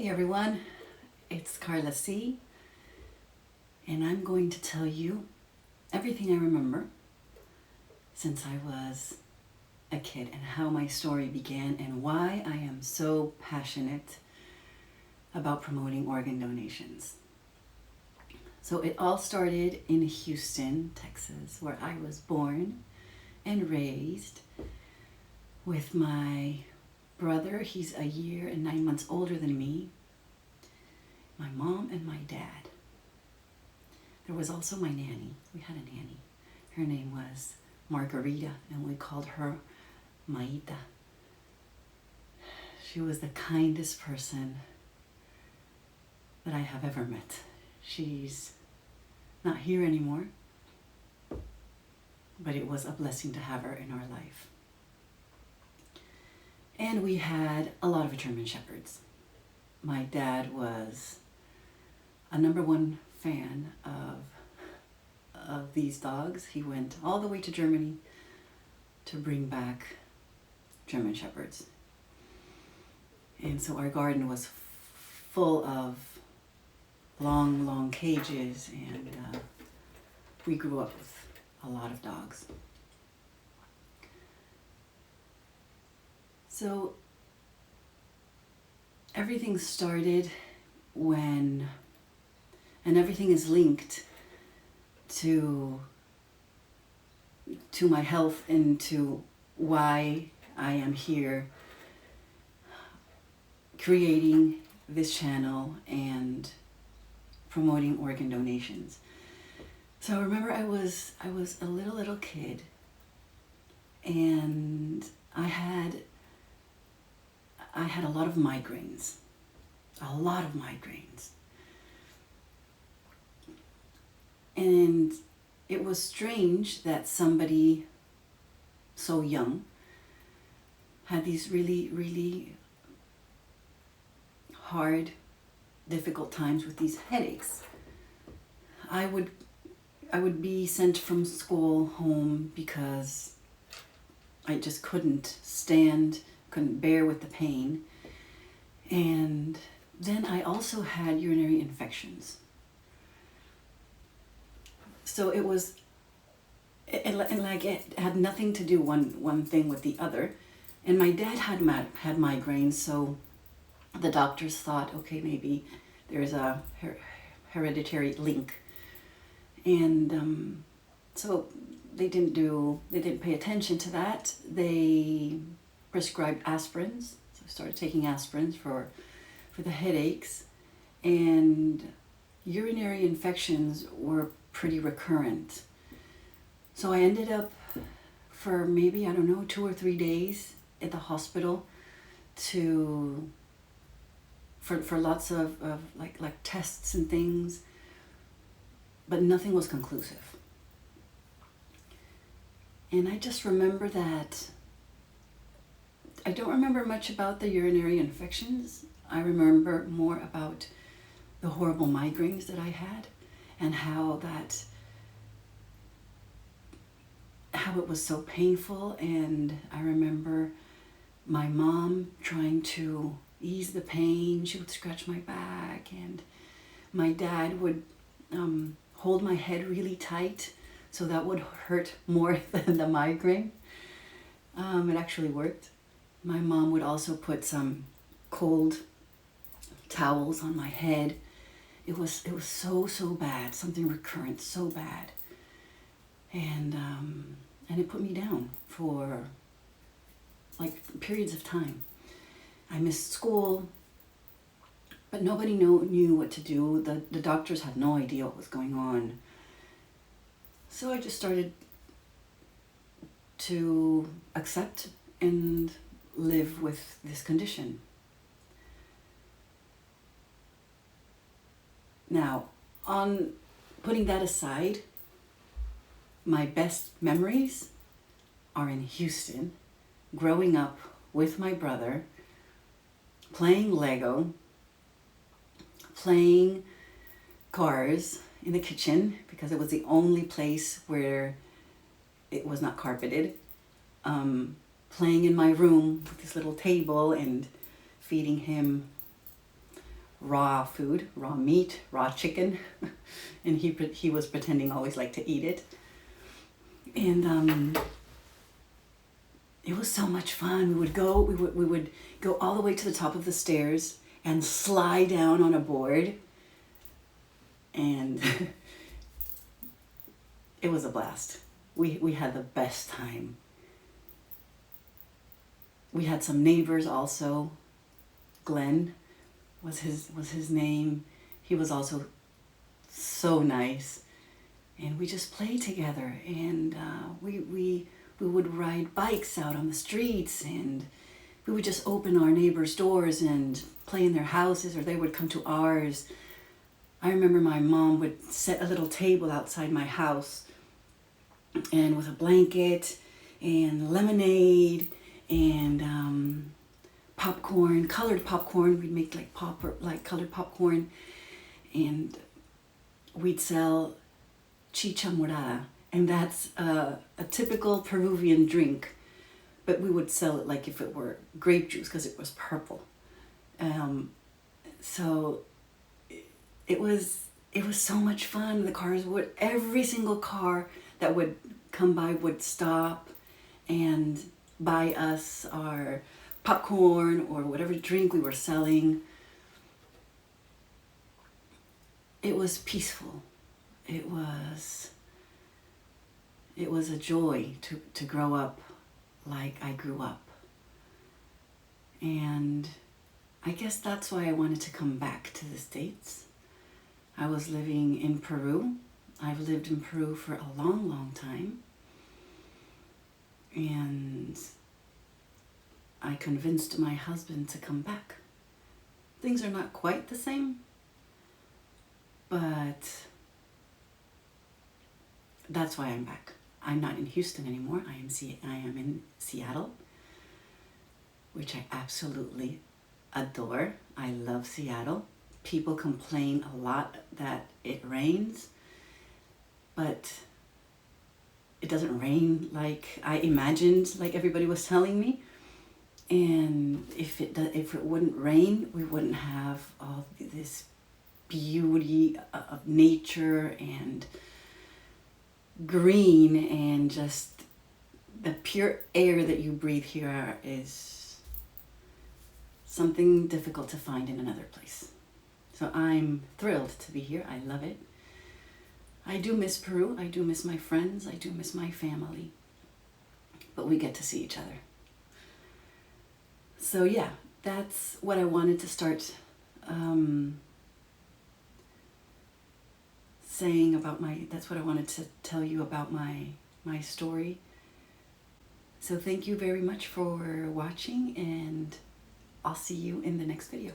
Hey everyone, it's Carla C, and I'm going to tell you everything I remember since I was a kid and how my story began and why I am so passionate about promoting organ donations. So it all started in Houston, Texas, where I was born and raised with my brother. He's a year and 9 months older than me. My mom and my dad. There was also my nanny. We had a nanny. Her name was Margarita, and we called her Maita. She was the kindest person that I have ever met. She's not here anymore, but it was a blessing to have her in our life. And we had a lot of German Shepherds. My dad was a #1 fan of these dogs. He went all the way to Germany to bring back German Shepherds. And so our garden was full of long cages, and we grew up with a lot of dogs. So everything started when, and everything is linked to my health and to why I am here creating this channel and promoting organ donations. So I remember I was a little kid, and I had a lot of migraines. And it was strange that somebody so young had these really hard, difficult times with these headaches. I would be sent from school home because I just couldn't bear with the pain. And then I also had urinary infections. So it was, it had nothing to do one thing with the other. And my dad had migraines, so the doctors thought, okay, maybe there's a hereditary link. And so they didn't pay attention to that. They prescribed aspirins. So I started taking aspirins for the headaches, and urinary infections were pretty recurrent. So I ended up for maybe, 2 or 3 days at the hospital for lots of like tests and things, but nothing was conclusive. And I just remember that I don't remember much about the urinary infections. I remember more about the horrible migraines that I had and how it was so painful. And I remember my mom trying to ease the pain. She would scratch my back, and my dad would hold my head really tight, so that would hurt more than the migraine. It actually worked. My mom would also put some cold towels on my head. It was so bad, something recurrent, so bad. And it put me down for like periods of time. I missed school, but nobody knew what to do. The doctors had no idea what was going on. So I just started to accept and live with this condition. Now, on putting that aside, my best memories are in Houston, growing up with my brother, playing Lego, playing cars in the kitchen because it was the only place where it was not carpeted, playing in my room with this little table and feeding him raw food, raw meat, raw chicken, and he was pretending always like to eat it. And it was so much fun. We would go all the way to the top of the stairs and slide down on a board, and it was a blast. We had the best time. We had some neighbors also. Glenn was his name. He was also so nice, and we just played together. And we would ride bikes out on the streets, and we would just open our neighbors' doors and play in their houses, or they would come to ours. I remember my mom would set a little table outside my house, and with a blanket and lemonade and popcorn, colored popcorn. We'd make like colored popcorn, and we'd sell chicha morada, and that's a typical Peruvian drink, but we would sell it like if it were grape juice because it was purple. So it was so much fun. The cars every single car that would come by would stop and buy us our popcorn or whatever drink we were selling. It was peaceful. It was a joy to grow up like I grew up. And I guess that's why I wanted to come back to the States. I was living in Peru. I've lived in Peru for a long, long time. And I convinced my husband to come back. Things are not quite the same, but that's why I'm back. I'm not in Houston anymore. I am in Seattle, which I absolutely adore. I love Seattle. People complain a lot that it rains, but it doesn't rain like I imagined, like everybody was telling me. And if it wouldn't rain, we wouldn't have all this beauty of nature and green, and just the pure air that you breathe here is something difficult to find in another place. So I'm thrilled to be here. I love it. I do miss Peru. I do miss my friends. I do miss my family. But we get to see each other. So yeah, that's what I wanted to start saying about that's what I wanted to tell you about my story. So thank you very much for watching, and I'll see you in the next video.